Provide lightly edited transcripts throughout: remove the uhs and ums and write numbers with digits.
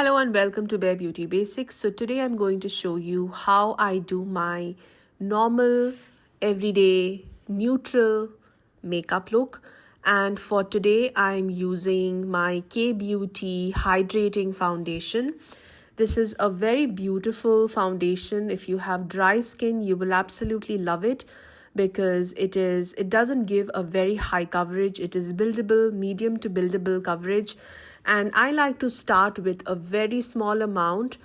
Hello and welcome to Bare Beauty Basics. So today I'm going to show you how I do my normal, everyday, neutral makeup look. And for today I'm using my K-Beauty Hydrating Foundation. This is a very beautiful foundation. If you have dry skin, you will absolutely love it because it doesn't give a very high coverage. It is buildable, medium to buildable coverage, and I like to start with a very small amount,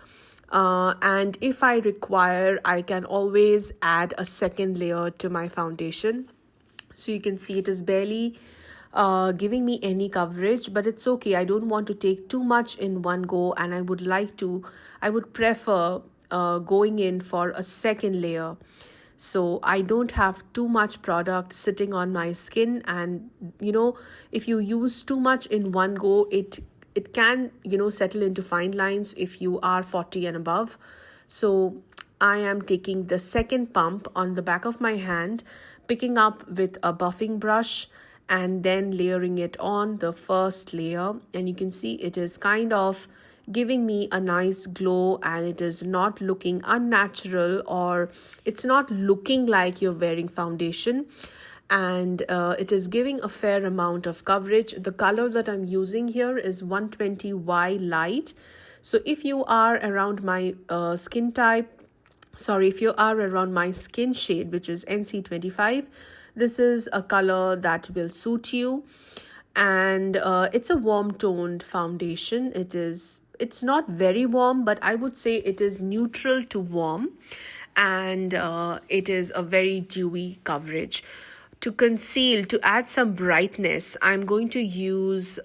and if I require, I can always add a second layer to my foundation. So you can see it is barely giving me any coverage, but it's okay. I don't want to take too much in one go, and I would prefer going in for a second layer, so I don't have too much product sitting on my skin. And if you use too much in one go, it can settle into fine lines if you are 40 and above. So I am taking the second pump on the back of my hand, picking up with a buffing brush, and then layering it on the first layer. And you can see it is kind of giving me a nice glow, and it is not looking unnatural, or it's not looking like you're wearing foundation. And it is giving a fair amount of coverage. The color that I'm using here is 120Y light. So if you are around my if you are around my skin shade, which is NC25, this is a color that will suit you. And it's a warm toned foundation. It's not very warm, but I would say it is neutral to warm, and it is a very dewy coverage. To conceal, to add some brightness, I'm going to use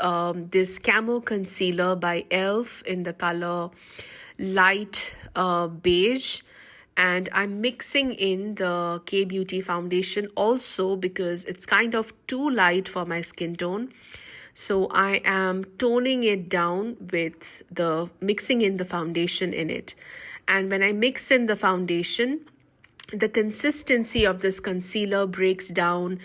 this Camo Concealer by e.l.f. in the color light beige. And I'm mixing in the K-Beauty foundation also because it's kind of too light for my skin tone. So I am toning it down with the mixing in the foundation in it. And when I mix in the foundation, the consistency of this concealer breaks down.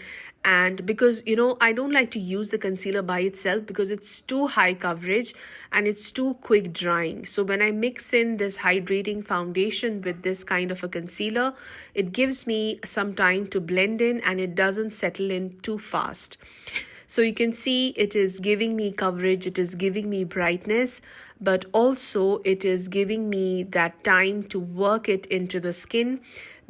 And because I don't like to use the concealer by itself because it's too high coverage and it's too quick drying. So when I mix in this hydrating foundation with this kind of a concealer, it gives me some time to blend in and it doesn't settle in too fast. So you can see it is giving me coverage, it is giving me brightness, but also it is giving me that time to work it into the skin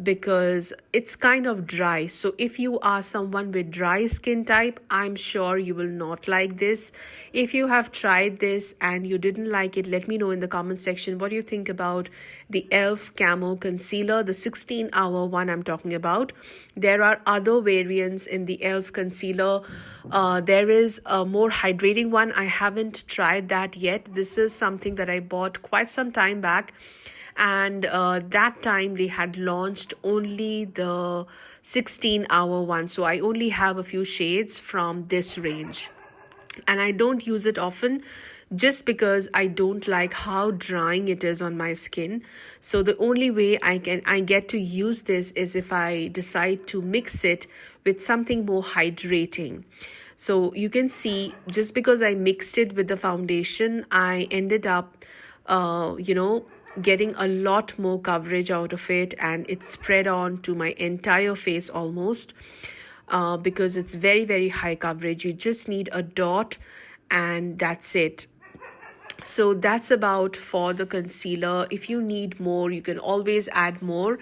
because it's kind of dry. So if you are someone with dry skin type, I'm sure you will not like this. If you have tried this and you didn't like it, let me know in the comment section what you think about the e.l.f. Camo Concealer, the 16-hour one I'm talking about. There are other variants in the e.l.f. concealer. There is a more hydrating one. I haven't tried that yet. This is something that I bought quite some time back, and that time they had launched only the 16-hour one. So I only have a few shades from this range, and I don't use it often just because I don't like how drying it is on my skin. So the only way I get to use this is if I decide to mix it with something more hydrating. So you can see, just because I mixed it with the foundation, I ended up getting a lot more coverage out of it, and it spread on to my entire face almost, because it's very, very high coverage. You just need a dot and that's it. So that's about for the concealer. If you need more, you can always add more.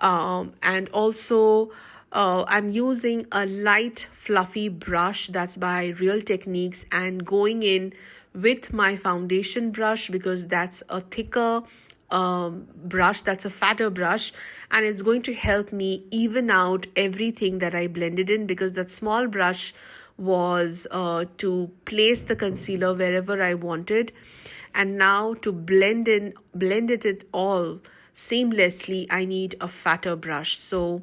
And also I'm using a light fluffy brush that's by Real Techniques, and going in with my foundation brush because that's a thicker brush, that's a fatter brush, and it's going to help me even out everything that I blended in, because that small brush was to place the concealer wherever I wanted, and now to blend it all seamlessly, I need a fatter brush. So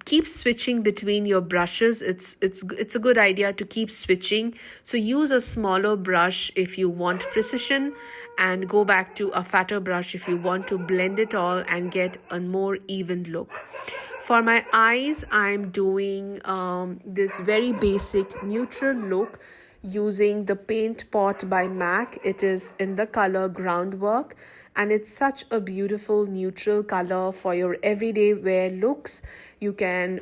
keep switching between your brushes. It's a good idea to keep switching. So use a smaller brush if you want precision, and go back to a fatter brush if you want to blend it all and get a more even look. For my eyes, I'm doing this very basic neutral look using the Paint Pot by MAC. It is in the color Groundwork, and it's such a beautiful neutral color for your everyday wear looks. You can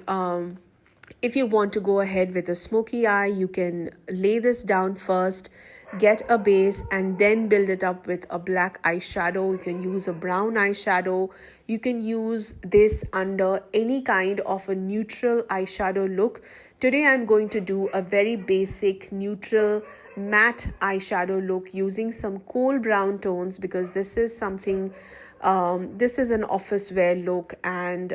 if you want to go ahead with a smoky eye, you can lay this down first, get a base, and then build it up with a black eyeshadow. You can use a brown eyeshadow. You can use this under any kind of a neutral eyeshadow look. Today I'm going to do a very basic neutral matte eyeshadow look using some cool brown tones, because this is something this is an office wear look, and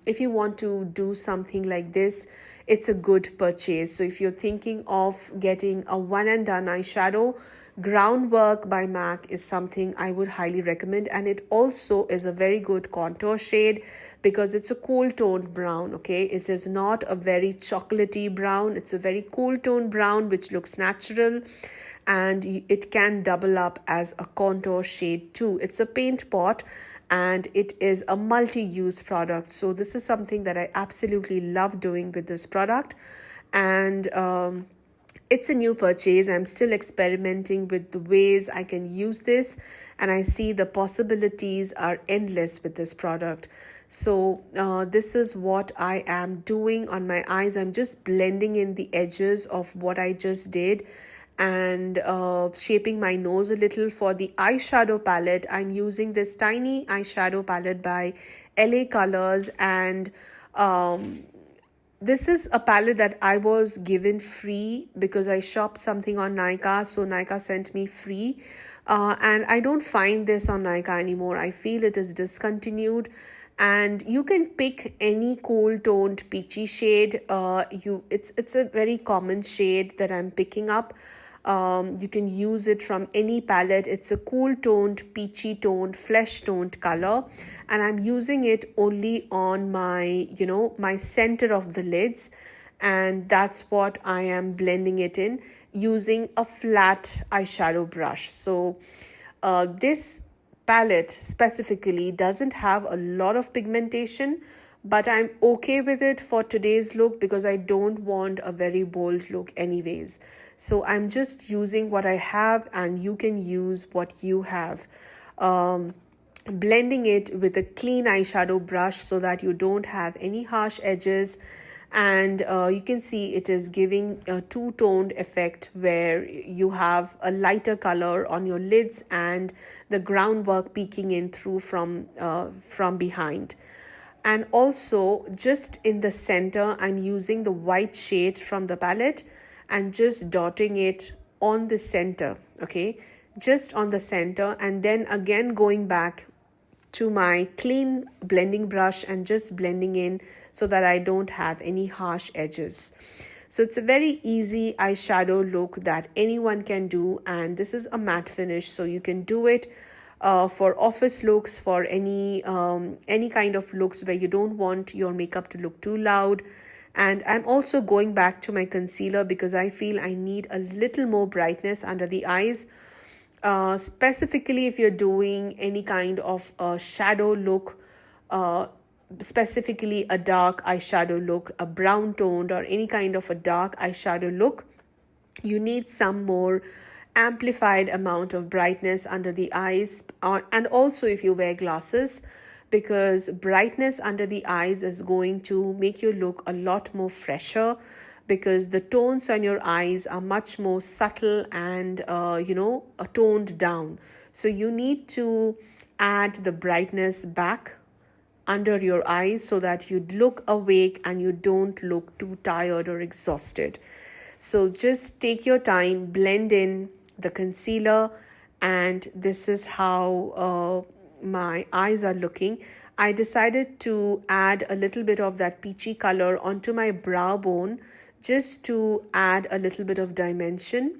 if you want to do something like this, it's a good purchase. So if you're thinking of getting a one and done eyeshadow, Groundwork by MAC is something I would highly recommend. And it also is a very good contour shade because it's a cool toned brown. Okay, it is not a very chocolatey brown, it's a very cool toned brown which looks natural, and it can double up as a contour shade too. It's a paint pot and it is a multi-use product. So this is something that I absolutely love doing with this product. And it's a new purchase. I'm still experimenting with the ways I can use this, and I see the possibilities are endless with this product. So this is what I am doing on my eyes. I'm just blending in the edges of what I just did, and shaping my nose a little. For the eyeshadow palette, I'm using this tiny eyeshadow palette by LA Colors, and this is a palette that I was given free because I shopped something on Nykaa. So Nykaa sent me free, and I don't find this on Nykaa anymore. I feel it is discontinued. And you can pick any cool toned peachy shade. It's a very common shade that I'm picking up. You can use it from any palette. It's a cool toned, peachy toned, flesh toned color, and I'm using it only on my my center of the lids, and that's what I am blending it in using a flat eyeshadow brush. So this palette specifically doesn't have a lot of pigmentation, but I'm okay with it for today's look because I don't want a very bold look anyways. So I'm just using what I have, and you can use what you have. Blending it with a clean eyeshadow brush so that you don't have any harsh edges, and you can see it is giving a two-toned effect where you have a lighter color on your lids and the groundwork peeking in through from behind. And also just in the center, I'm using the white shade from the palette and just dotting it on the center. Okay, just on the center, and then again going back to my clean blending brush and just blending in so that I don't have any harsh edges. So it's a very easy eyeshadow look that anyone can do, and this is a matte finish, so you can do it for office looks, for any kind of looks where you don't want your makeup to look too loud. And I'm also going back to my concealer because I feel I need a little more brightness under the eyes. Specifically if you're doing any kind of a shadow look, specifically a dark eyeshadow look, a brown toned or any kind of a dark eyeshadow look, you need some more amplified amount of brightness under the eyes. And also if you wear glasses, because brightness under the eyes is going to make you look a lot more fresher, because the tones on your eyes are much more subtle and toned down. So you need to add the brightness back under your eyes so that you look awake and you don't look too tired or exhausted. So just take your time, blend in the concealer, and this is how my eyes are looking. I decided to add a little bit of that peachy color onto my brow bone just to add a little bit of dimension.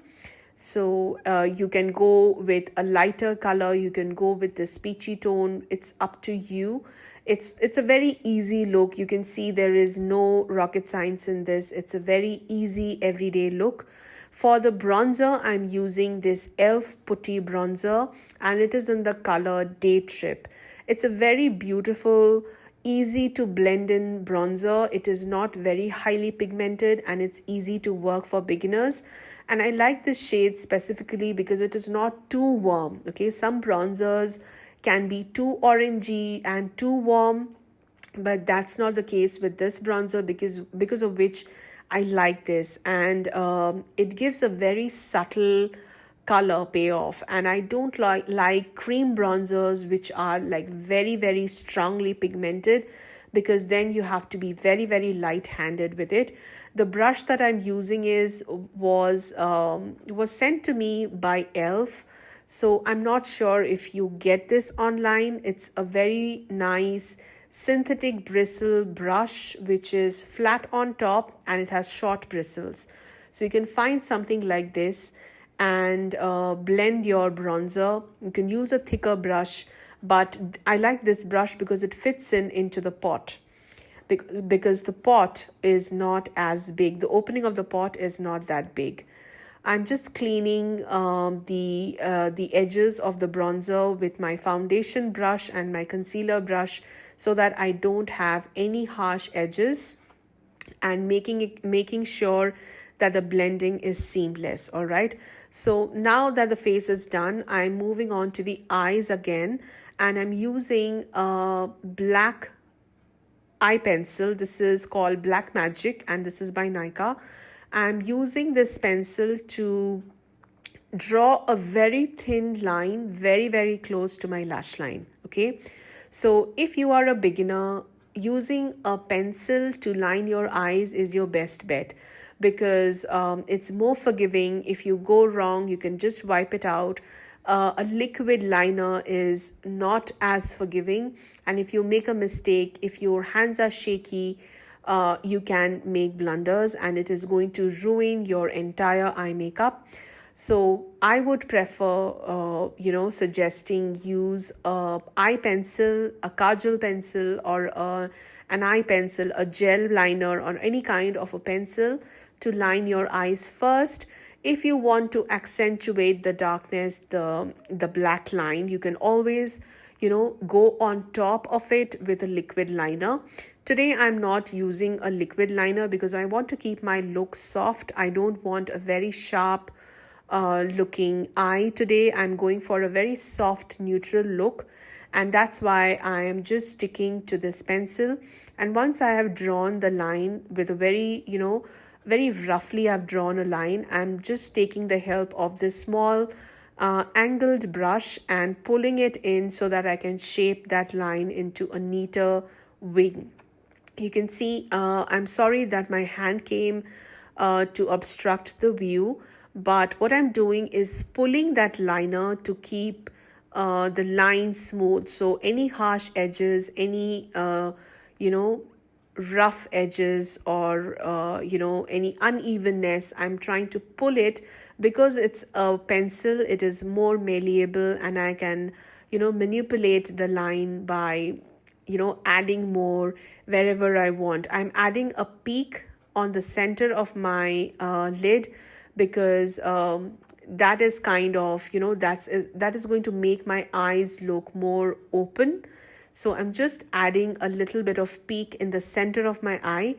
So you can go with a lighter color, you can go with this peachy tone, it's up to you. It's a very easy look. You can see there is no rocket science in this. It's a very easy everyday look. For the bronzer, I'm using this e.l.f. Putty bronzer, and it is in the color Day Trip. It's a very beautiful easy to blend in bronzer. It is not very highly pigmented and it's easy to work for beginners. And I like this shade specifically because it is not too warm. Okay, some bronzers can be too orangey and too warm, but that's not the case with this bronzer, because of which I like this. And it gives a very subtle color payoff, and I don't like cream bronzers which are like very very strongly pigmented, because then you have to be very very light handed with it. The brush that I'm using was sent to me by Elf, so I'm not sure if you get this online. It's a very nice synthetic bristle brush which is flat on top and it has short bristles. So you can find something like this and blend your bronzer. You can use a thicker brush, but I like this brush because it fits into the pot, because the pot is not as big. The opening of the pot is not that big. I'm just cleaning the edges of the bronzer with my foundation brush and my concealer brush so that I don't have any harsh edges, and making sure that the blending is seamless. All right. So now that the face is done, I'm moving on to the eyes again, and I'm using a black eye pencil. This is called Black Magic and this is by Nika. I'm using this pencil to draw a very thin line very very close to my lash line. Okay, so if you are a beginner, using a pencil to line your eyes is your best bet, because it's more forgiving. If you go wrong, you can just wipe it out. A liquid liner is not as forgiving, and if you make a mistake, if your hands are shaky, you can make blunders and it is going to ruin your entire eye makeup. So I would prefer, suggesting use a eye pencil, a kajal pencil, or an eye pencil, a gel liner, or any kind of a pencil to line your eyes first. If you want to accentuate the darkness, the black line, you can always, go on top of it with a liquid liner. Today, I'm not using a liquid liner because I want to keep my look soft. I don't want a very sharp looking eye today. I'm going for a very soft neutral look, and that's why I am just sticking to this pencil. And once I have drawn the line with a very roughly I've drawn a line, I'm just taking the help of this small angled brush and pulling it in so that I can shape that line into a neater wing. You can see, I'm sorry that my hand came to obstruct the view, but what I'm doing is pulling that liner to keep the line smooth. So any harsh edges, any rough edges, or any unevenness, I'm trying to pull it. Because it's a pencil, it is more malleable, and I can manipulate the line by adding more wherever I want. I'm adding a peak on the center of my lid, because that is kind of that is going to make my eyes look more open. So I'm just adding a little bit of peak in the center of my eye,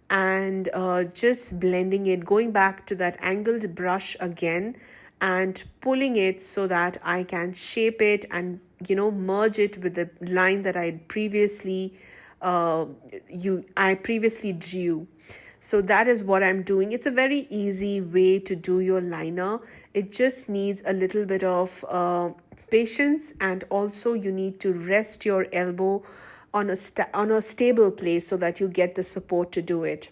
and just blending it, going back to that angled brush again and pulling it so that I can shape it and merge it with the line that I previously drew. So that is what I'm doing. It's a very easy way to do your liner. It just needs a little bit of patience, and also you need to rest your elbow on a stable place so that you get the support to do it.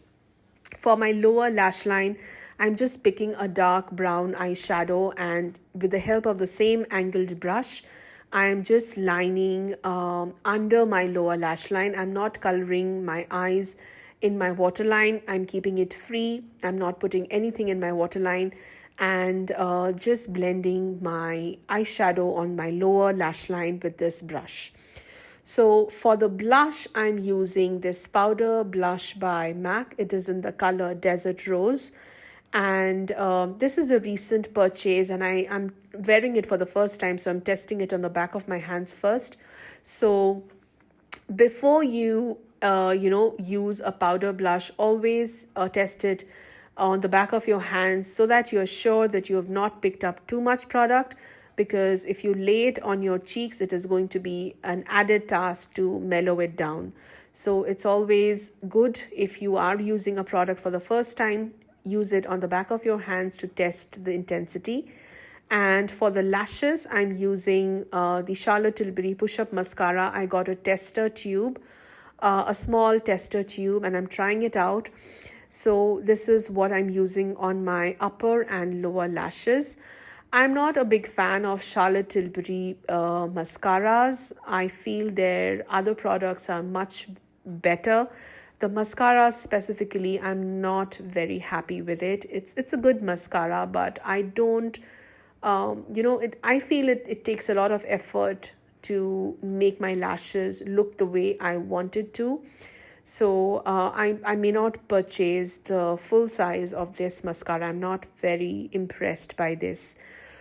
For my lower lash line, I'm just picking a dark brown eyeshadow, and with the help of the same angled brush, I'm just lining under my lower lash line. I'm not coloring my eyes in my waterline. I'm keeping it free. I'm not putting anything in my waterline, and just blending my eyeshadow on my lower lash line with this brush. So for the blush, I'm using this powder blush by MAC. It is in the color Desert Rose. And this is a recent purchase, and I'm wearing it for the first time. So I'm testing it on the back of my hands first. So Before you use a powder blush, always test it on the back of your hands so that you're sure that you have not picked up too much product, because if you lay it on your cheeks, it is going to be an added task to mellow it down. So it's always good, if you are using a product for the first time, use it on the back of your hands to test the intensity. And for the lashes, I'm using the Charlotte Tilbury Push-Up Mascara. I got a tester tube, a small tester tube, and I'm trying it out. So this is what I'm using on my upper and lower lashes. I'm not a big fan of Charlotte Tilbury mascaras. I feel their other products are much better. The mascara specifically, I'm not very happy with it. It's a good mascara, but I don't I feel it takes a lot of effort to make my lashes look the way I want it to. So I may not purchase the full size of this mascara. I'm not very impressed by this.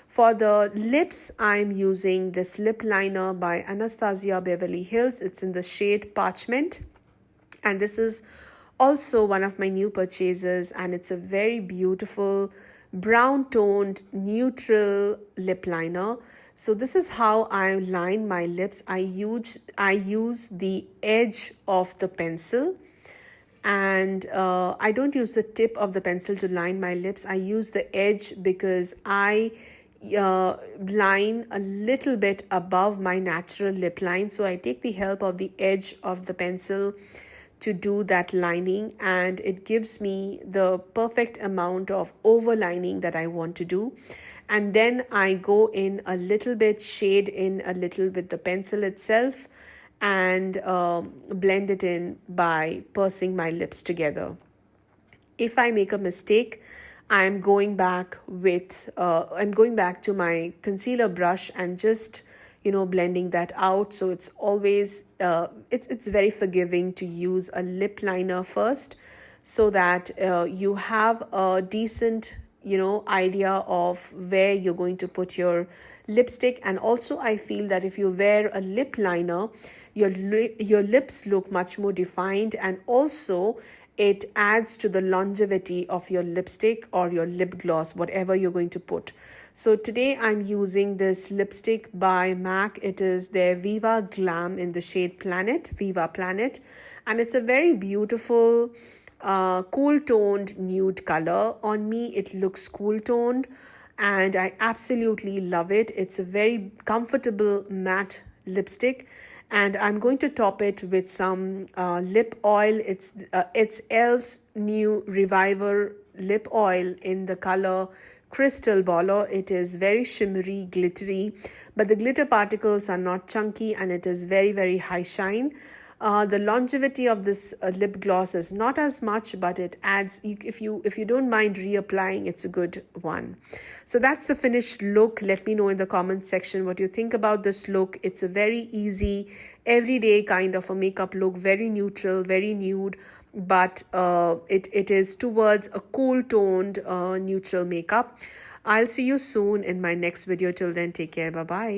For the lips, I'm using this lip liner by Anastasia Beverly Hills. It's in the shade Parchment. And this is also one of my new purchases, and it's a very beautiful brown toned neutral lip liner. So this is how I line my lips. I use the edge of the pencil, and I don't use the tip of the pencil to line my lips. I use the edge because I line a little bit above my natural lip line. So I take the help of the edge of the pencil to do that lining, and it gives me the perfect amount of overlining that I want to do. And then I go in a little bit, shade in a little with the pencil itself, and blend it in by pursing my lips together. If I make a mistake, I'm going back to my concealer brush and just blending that out. So it's always it's very forgiving to use a lip liner first, so that you have a decent idea of where you're going to put your lipstick. And also I feel that if you wear a lip liner, your lips look much more defined, and also it adds to the longevity of your lipstick or your lip gloss, whatever you're going to put. So today I'm using this lipstick by MAC. It is their Viva Glam in the shade Viva Planet. And it's a very beautiful, cool toned nude color. On me, it looks cool toned, and I absolutely love it. It's a very comfortable matte lipstick. And I'm going to top it with some lip oil. It's Elf's new Reviver lip oil in the color Crystal Baller. It is very shimmery, glittery, but the glitter particles are not chunky, and it is very, very high shine. The longevity of this lip gloss is not as much, but it adds, if you don't mind reapplying, it's a good one. So that's the finished look. Let me know in the comments section what you think about this look. It's a very easy, everyday kind of a makeup look, very neutral, very nude, but it is towards a cool toned neutral makeup. I'll see you soon in my next video. Till then, take care. Bye bye.